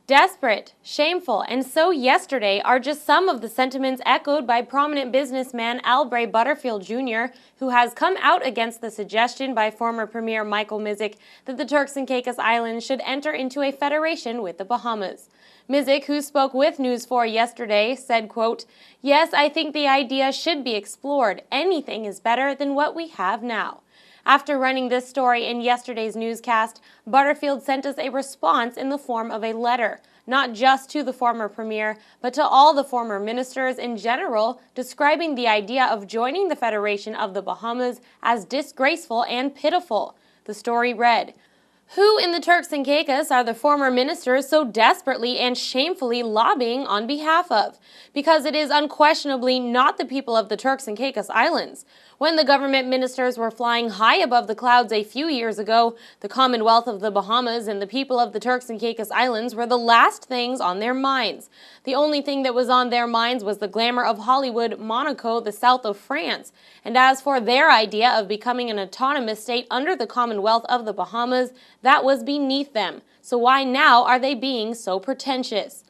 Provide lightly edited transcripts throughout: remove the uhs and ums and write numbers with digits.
Desperate, shameful, and so yesterday are just some of the sentiments echoed by prominent businessman Butterfield Jr., who has come out against the suggestion by former Premier Michael Misick that the Turks and Caicos Islands should enter into a federation with the Bahamas. Misick, who spoke with News 4 yesterday, said, quote, "Yes, I think the idea should be explored. Anything is better than what we have now." After running this story in yesterday's newscast, Butterfield sent us a response in the form of a letter, not just to the former premier, but to all the former ministers in general, describing the idea of joining the Federation of the Bahamas as disgraceful and pitiful. The story read, "Who in the Turks and Caicos are the former ministers so desperately and shamefully lobbying on behalf of? Because it is unquestionably not the people of the Turks and Caicos Islands. When the government ministers were flying high above the clouds a few years ago, the Commonwealth of the Bahamas and the people of the Turks and Caicos Islands were the last things on their minds. The only thing that was on their minds was the glamour of Hollywood, Monaco, the south of France. And as for their idea of becoming an autonomous state under the Commonwealth of the Bahamas, that was beneath them. So why now are they being so pretentious?"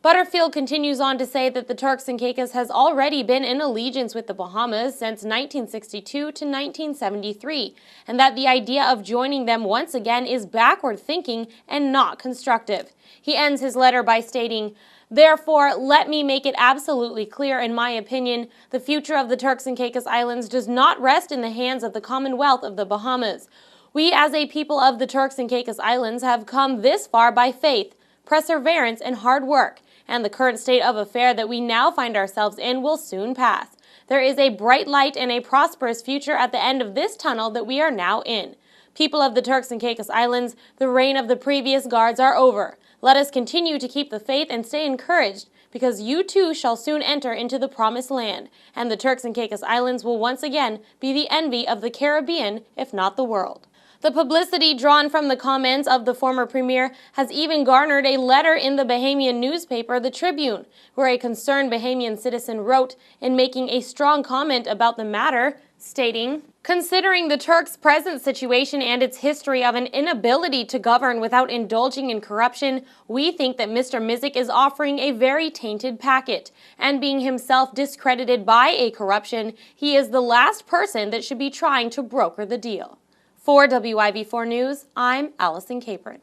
Butterfield continues on to say that the Turks and Caicos has already been in allegiance with the Bahamas since 1962 to 1973, and that the idea of joining them once again is backward thinking and not constructive. He ends his letter by stating, "Therefore, let me make it absolutely clear, in my opinion, the future of the Turks and Caicos Islands does not rest in the hands of the Commonwealth of the Bahamas. We as a people of the Turks and Caicos Islands have come this far by faith, perseverance, and hard work, and the current state of affair that we now find ourselves in will soon pass. There is a bright light and a prosperous future at the end of this tunnel that we are now in. People of the Turks and Caicos Islands, the reign of the previous guards are over. Let us continue to keep the faith and stay encouraged, because you too shall soon enter into the promised land, and the Turks and Caicos Islands will once again be the envy of the Caribbean, if not the world." The publicity drawn from the comments of the former premier has even garnered a letter in the Bahamian newspaper, The Tribune, where a concerned Bahamian citizen wrote in making a strong comment about the matter, stating, "Considering the Turks' present situation and its history of an inability to govern without indulging in corruption, we think that Mr. Misick is offering a very tainted packet, and being himself discredited by a corruption, he is the last person that should be trying to broker the deal." For WIV4 News, I'm Allison Capron.